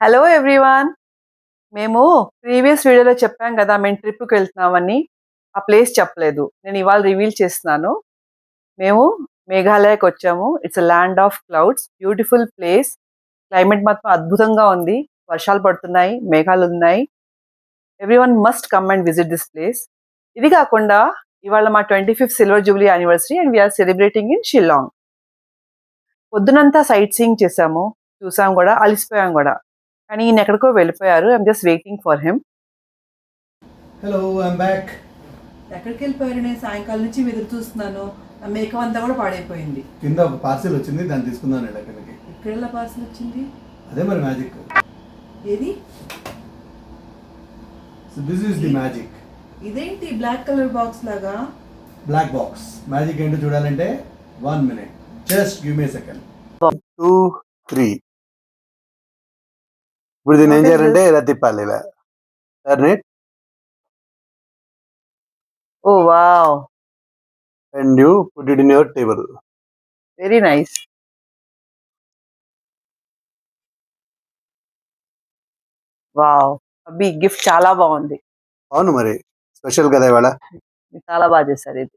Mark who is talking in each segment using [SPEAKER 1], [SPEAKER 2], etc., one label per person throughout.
[SPEAKER 1] Hello everyone. మేము previous వీడియోలో చెప్పాం కదా మేము ట్రిప్‌కి వెళ్తున్నామని. ఆ ప్లేస్ చెప్పలేదు. నేను ఇవాళ రివీల్ చేస్తున్నాను. మేము మేఘాలయకొచ్చాము. It's a land of clouds. Beautiful place. Climate మాత్రం అద్భుతంగా ఉంది. వర్షాలు పడుతున్నాయి. మేఘాలున్నాయి. Everyone must come and visit this place. ఇది కాకుండా ఇవాళ మా 25th silver jubilee anniversary and we are celebrating in Shillong. పొద్దునంతా సైట్ సీయింగ్ చేసాము. చూసాం గూడా. అలిసిపోయాం గూడా. కానీ ఈయన ఎక్కడికో వెళ్ళిపోయారు. I am just waiting for him.
[SPEAKER 2] Hello I'm back.
[SPEAKER 1] ఎక్కడికి వెళ్ళిపోయారు? నేను సాయంకాలం నుంచి ఎదురు చూస్తున్నాను. ఆ మేకప్ అంతా కూడా పాడైపోయింది.
[SPEAKER 2] కింద ఒక పార్సిల్ వచ్చింది, దాన్ని తీసుకుందాం అక్కడికి.
[SPEAKER 1] ఇక్కడ పార్సల్ వచ్చింది.
[SPEAKER 2] అదే మరి మ్యాజిక్.
[SPEAKER 1] ఏది?
[SPEAKER 2] So this is the magic.
[SPEAKER 1] ఇదేంటి బ్లాక్ కలర్ బాక్స్ లాగా?
[SPEAKER 2] బ్లాక్ బాక్స్ మ్యాజిక్ ఏంటో చూడాలంటే 1 minute. Just give me second. 2 3. ఇప్పుడు దీన్ని ఏం చేయాలంటే ఇలా తిప్పాలి, ఇలా turn it.
[SPEAKER 1] Oh wow,
[SPEAKER 2] and you put it in your table.
[SPEAKER 1] Very nice. Wow, అబ్బి గిఫ్ట్ చాలా బాగుంది.
[SPEAKER 2] అవును మరి, స్పెషల్ కదా ఇవాళ.
[SPEAKER 1] మీరు చాలా బాగా చేశారు.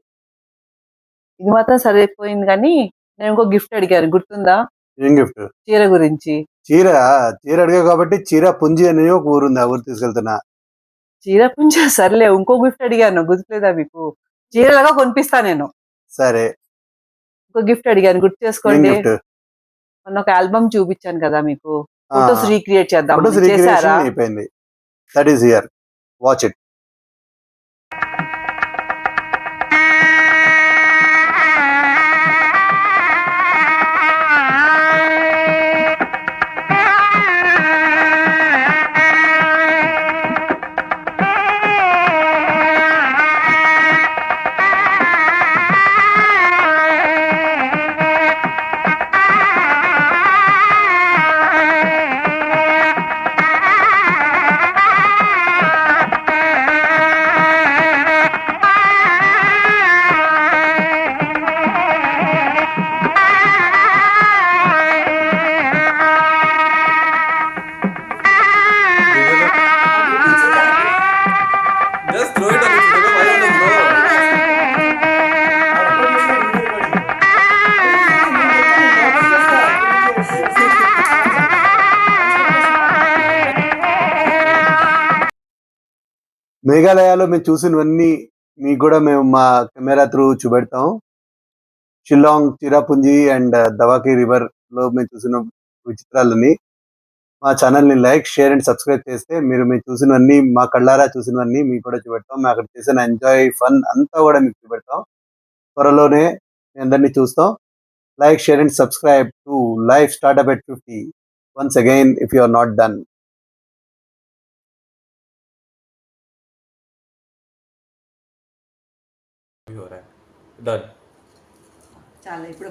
[SPEAKER 1] ఇది మాత్రం సరిపోయింది. కానీ నేను ఇంకో గిఫ్ట్ అడిగాను, గుర్తుందా?
[SPEAKER 2] ఏం గిఫ్ట్?
[SPEAKER 1] చీర గురించి.
[SPEAKER 2] చీర చీర అడిగా కాబట్టి చీర పుంజి అని ఒక ఊరుంది, ఆ ఊరు తీసుకెళ్తున్నా.
[SPEAKER 1] చీర పుంజ సర్లే, ఇంకో గిఫ్ట్ అడిగాను, గుర్తులేదా మీకు? చీరలాగా కొనిపిస్తా నేను.
[SPEAKER 2] సరే,
[SPEAKER 1] ఇంకో గిఫ్ట్ అడిగాను, గుర్తు
[SPEAKER 2] ఏం
[SPEAKER 1] చేసుకోండి.
[SPEAKER 2] గిఫ్ట్?
[SPEAKER 1] మొన్న ఒక ఆల్బమ్ చూపించాను కదా మీకు.
[SPEAKER 2] ఆ,
[SPEAKER 1] ఫొటోస్ రీక్రియేట్ చేద్దాం
[SPEAKER 2] ఫోటోస్
[SPEAKER 1] చేశారా?
[SPEAKER 2] రీక్రియేషన్ అయిపోయింది. That is here, watch it.
[SPEAKER 3] Just throw it on the floor. Why on the floor?
[SPEAKER 2] మేఘాలయాలో మేము చూసినవన్నీ మీకు కూడా మేము మా కెమెరా త్రూ చూపెడతాం. షిల్లాంగ్, చిరాపుంజి అండ్ దవాకి రివర్ లో మేము చూసిన విచిత్రాలని మా ఛానల్ని లైక్, షేర్ అండ్ సబ్స్క్రైబ్ చేస్తే మీరు చూసినవన్నీ, మా కళ్ళారా చూసినవన్నీ మీకు కూడా చూపెడతాం. మేము అక్కడ చేసిన ఎంజాయ్, ఫన్ అంతా కూడా మీకు చూపెడతాం. త్వరలోనే మీ అందరినీ చూస్తాం. Like, share and subscribe to life startup at 50. Once again, if you are not done.
[SPEAKER 3] Done.
[SPEAKER 1] చాలా ఇప్పుడు